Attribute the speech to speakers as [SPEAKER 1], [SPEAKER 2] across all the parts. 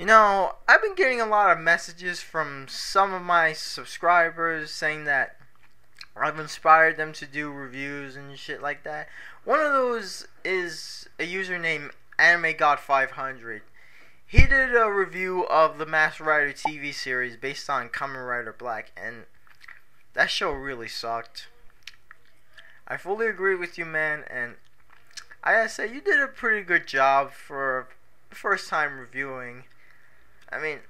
[SPEAKER 1] I've been getting a lot of messages from some of my subscribers saying that I've inspired them to do reviews and shit like that. One of those is a user named Animegod500. He did a review of the Masked Rider TV series based on Kamen Rider Black, and that show really sucked. I fully agree with you, man, and I gotta say, you did a pretty good job for first time reviewing. I mean,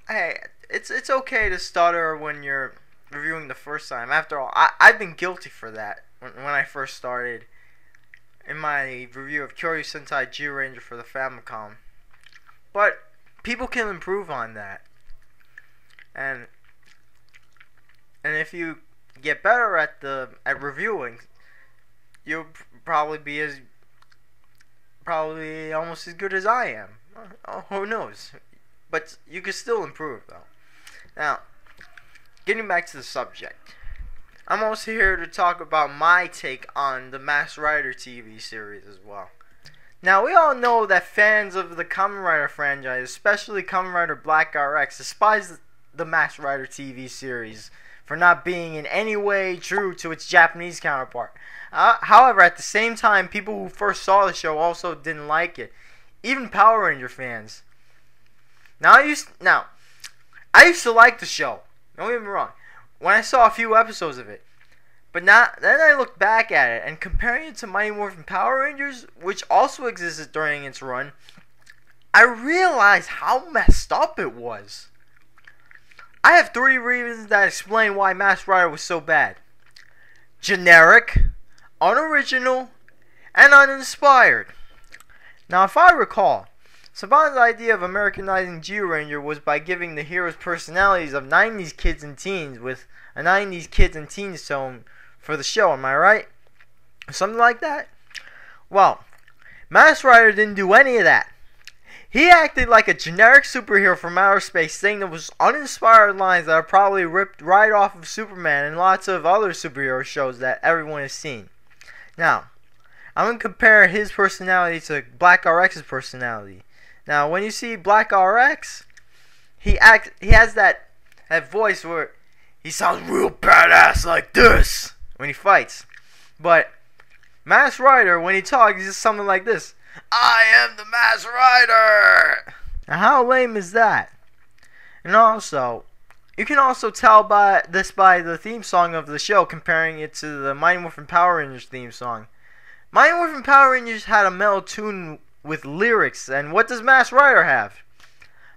[SPEAKER 1] hey, it's okay to stutter when you're reviewing the first time. After all, I've been guilty for that when I first started in my review of Kyoryu Sentai G-Ranger for the Famicom. But people can improve on that, and if you get better at reviewing, you'll probably almost as good as I am. Who knows? But you can still improve, though. Now, getting back to the subject, I'm also here to talk about my take on the Masked Rider TV series as well. Now, we all know that fans of the Kamen Rider franchise, especially Kamen Rider Black RX, despise the Masked Rider TV series for not being in any way true to its Japanese counterpart. However, at the same time, people who first saw the show also didn't like it. Even Power Ranger fans. Now, I used to like the show. Don't get me wrong. When I saw a few episodes of it. But then I looked back at it, and comparing it to Mighty Morphin Power Rangers, which also existed during its run, I realized how messed up it was. I have 3 reasons that explain why Masked Rider was so bad. Generic, unoriginal, and uninspired. Now, if I recall, Saban's idea of Americanizing G-Ranger was by giving the heroes personalities of 90s kids and teens with a 90s kids and teens tone for the show, am I right? Something like that? Well, Masked Rider didn't do any of that. He acted like a generic superhero from outer space, saying those uninspired lines that are probably ripped right off of Superman and lots of other superhero shows that everyone has seen. Now, I'm going to compare his personality to Black RX's personality. Now, when you see Black RX, he has that voice where he sounds real badass like this when he fights. But Masked Rider, when he talks, he's just something like this. I am the Masked Rider! Now, how lame is that? And also, you can also tell by the theme song of the show, comparing it to the Mighty Morphin Power Rangers theme song. Mighty Morphin Power Rangers had a mellow tune with lyrics, and what does Masked Rider have?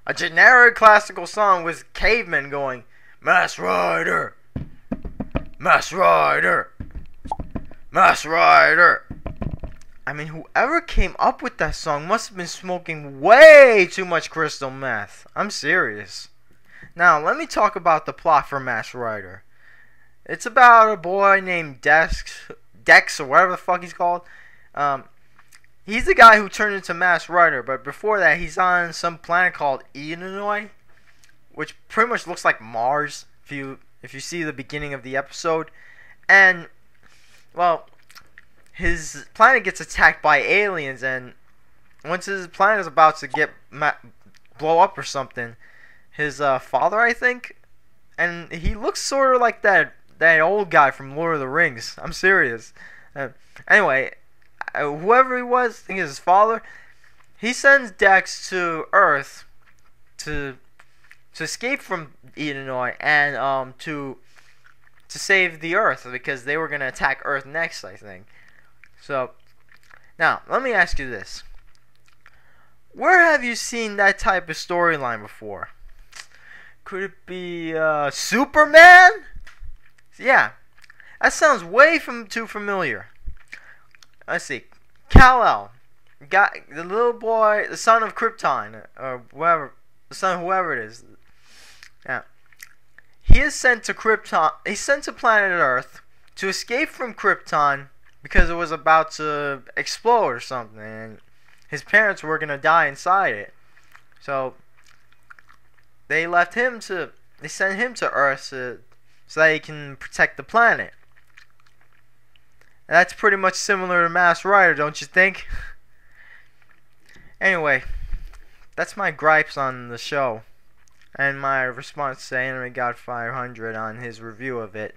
[SPEAKER 1] A generic classical song with cavemen going, Masked Rider! Masked Rider! Masked Rider! I mean, whoever came up with that song must have been smoking way too much crystal meth. I'm serious. Now, let me talk about the plot for Masked Rider. It's about a boy named Dex, or whatever the fuck he's called. He's the guy who turned into Masked Rider, but before that, he's on some planet called Illinois, which pretty much looks like Mars, if you see the beginning of the episode. And, well, his planet gets attacked by aliens, and once his planet is about to blow up or something, his father, I think, and he looks sort of like that old guy from Lord of the Rings. I'm serious. Anyway, whoever he was, I think it's his father, he sends Dex to Earth to escape from Illinois and to save the Earth, because they were going to attack Earth next, I think. So, now, let me ask you this. Where have you seen that type of storyline before? Could it be Superman? Yeah, that sounds way too familiar. Let's see. Kal-El, the little boy, the son of Krypton, or whoever, the son of whoever it is. Yeah, he is sent to Krypton. He's sent to planet Earth to escape from Krypton because it was about to explode or something, and his parents were gonna die inside it. So they sent him to Earth so that he can protect the planet. That's pretty much similar to Masked Rider, don't you think? Anyway, that's my gripes on the show, and my response to Animegod500 on his review of it.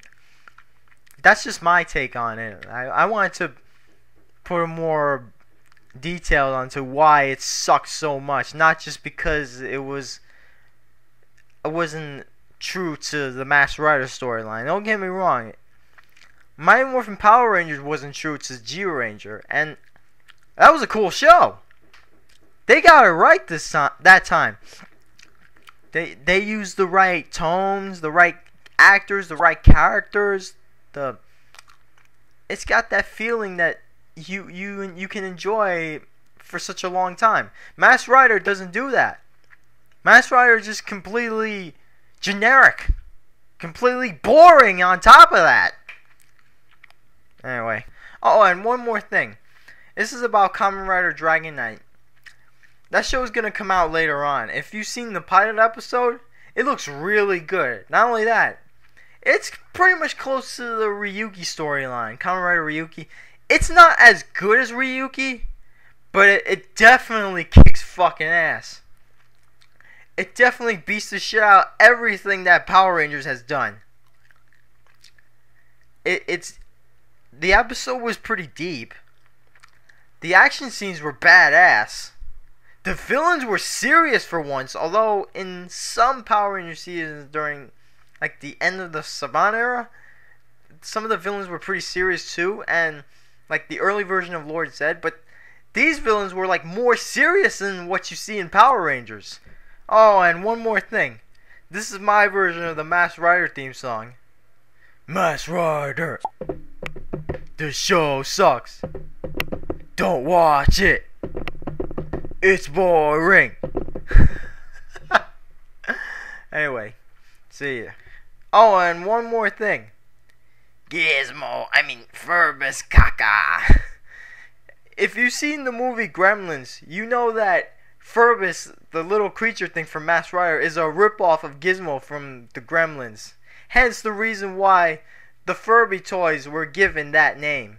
[SPEAKER 1] That's just my take on it. I wanted to put a more detail onto why it sucks so much, not just because it wasn't true to the Masked Rider storyline. Don't get me wrong. Mighty Morphin Power Rangers wasn't true to G-Ranger, and that was a cool show. They got it right that time. They used the right tones, the right actors, the right characters. It's got that feeling that you can enjoy for such a long time. Masked Rider doesn't do that. Masked Rider is just completely generic, completely boring on top of that. Anyway, oh, and one more thing. This is about Kamen Rider Dragon Knight. That show is gonna come out later on. If you've seen the pilot episode, it looks really good. Not only that, it's pretty much close to the Ryuki storyline, Kamen Rider Ryuki. It's not as good as Ryuki, but it definitely kicks fucking ass. It definitely beats the shit out of everything that Power Rangers has done. The episode was pretty deep. The action scenes were badass. The villains were serious for once, although in some Power Ranger seasons during like the end of the Saban era, some of the villains were pretty serious too, and like the early version of Lord Zed, but these villains were like more serious than what you see in Power Rangers. Oh, and one more thing. This is my version of the Masked Rider theme song. Masked Rider. The show sucks. Don't watch it. It's boring. Anyway, see ya. Oh, and one more thing. Furbus caca. If you've seen the movie Gremlins, you know that Furbus, the little creature thing from Masked Rider, is a ripoff of Gizmo from the Gremlins. Hence the reason why the Furby toys were given that name.